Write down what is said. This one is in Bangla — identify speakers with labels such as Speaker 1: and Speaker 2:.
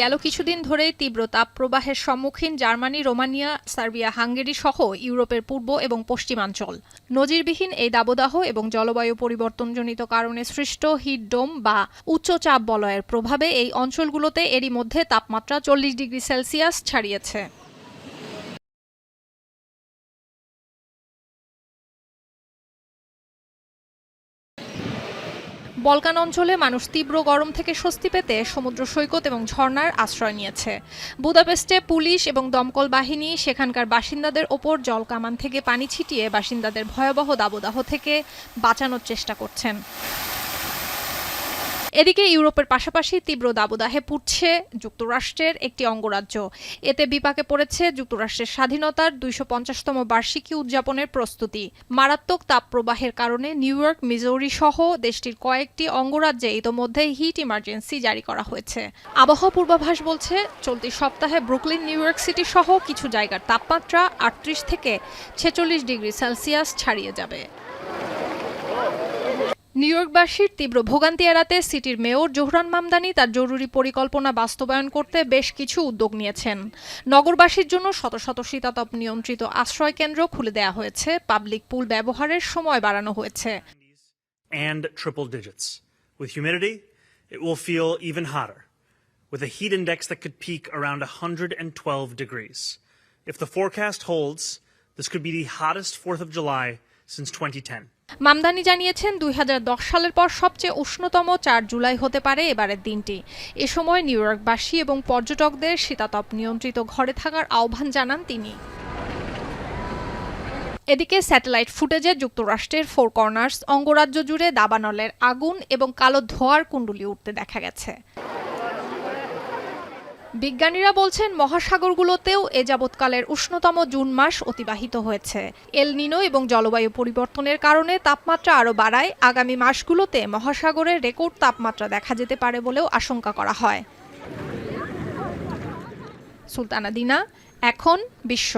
Speaker 1: গেল কিছুদিন ধরেই তীব্র তাপপ্রবাহের সম্মুখীন জার্মানি, রোমানিয়া, সার্বিয়া, হাঙ্গেরি সহ ইউরোপের পূর্ব এবং পশ্চিমাঞ্চল। নজিরবিহীন এই দাবদাহ এবং জলবায়ু পরিবর্তনজনিত কারণে সৃষ্ট হিট ডোম বা উচ্চ চাপ বলয়ের প্রভাবে এই অঞ্চলগুলোতে এরই মধ্যে তাপমাত্রা 40 ডিগ্রি সেলসিয়াস ছাড়িয়েছে। বলকান অঞ্চলে মানুষ তীব্র গরম থেকে স্বস্তি পেতে সমুদ্র সৈকত এবং ঝর্ণার আশ্রয় নিয়েছে। বুদাপেস্টে পুলিশ এবং দমকল বাহিনী সেখানকার বাসিন্দাদের ওপর জলকামান থেকে পানি ছিটিয়ে বাসিন্দাদের ভয়াবহ দাবদাহ থেকে বাঁচানোর চেষ্টা করছেন। এদিকে ইউরোপের পাশাপাশি তীব্র দাবদাহে পুড়ছে যুক্তরাষ্ট্রের একটি অঙ্গরাজ্য। এতে বিপাকে পড়েছে যুক্তরাষ্ট্রের স্বাধীনতার 250তম বার্ষিকী উদযাপনের প্রস্তুতি। মারাত্মক তাপপ্রবাহের কারণে নিউ ইয়র্ক, মিজৌরি সহ দেশটির কয়েকটি অঙ্গরাজ্যে ইতোমধ্যে হিট ইমার্জেন্সি জারি করা হয়েছে। আবহাওয়া পূর্বাভাস বলছে, চলতি সপ্তাহে ব্রুকলিন, নিউ ইয়র্ক সিটি সহ কিছু জায়গার তাপমাত্রা 38 থেকে 46 ডিগ্রি সেলসিয়াস ছাড়িয়ে যাবে। নিউ ইয়র্কবাসীর তীব্র ভোগান্তি এড়াতে সিটির মেয়র জোহরান মামদানি তার জরুরি পরিকল্পনা বাস্তবায়ন করতে বেশ কিছু উদ্যোগ নিয়েছেন। নগরবাসীর জন্য শত শত শীতাতপ নিয়ন্ত্রিত আশ্রয় কেন্দ্র খুলে দেওয়া হয়েছে, পাবলিক পুল ব্যবহারের সময় বাড়ানো হয়েছে।
Speaker 2: And triple digits. With humidity, it will feel even hotter, with a heat index that could peak around 112 degrees. If the forecast holds, this could be the hottest 4th of July since 2010.
Speaker 1: Mamdani জানিয়েছেন, 2010 সালের পর সবচেয়ে উষ্ণতম 4 জুলাই হতে পারে এবারের দিনটি। এ সময় নিউ ইয়র্কবাসী এবং পর্যটকদের শীতাতপ নিয়ন্ত্রিত ঘরে থাকার আহ্বান জানান তিনি। এদিকে স্যাটেলাইট ফুটেজে যুক্তরাষ্ট্রের ফোর কর্নার্স অঙ্গরাজ্য জুড়ে দাবানলের আগুন এবং কালো ধোঁয়ার কুণ্ডলী উঠতে দেখা গেছে। বিজ্ঞানীরা বলছেন, মহাসাগরগুলোতেও এ যাবৎকালের উষ্ণতম জুন মাস অতিবাহিত হয়েছে। এল নিনো এবং জলবায়ু পরিবর্তনের কারণে তাপমাত্রা আরও বাড়ায় আগামী মাসগুলোতে মহাসাগরে রেকর্ড তাপমাত্রা দেখা যেতে পারে বলেও আশঙ্কা করা হয়। সুলতানা দিনা, এখন বিশ্ব।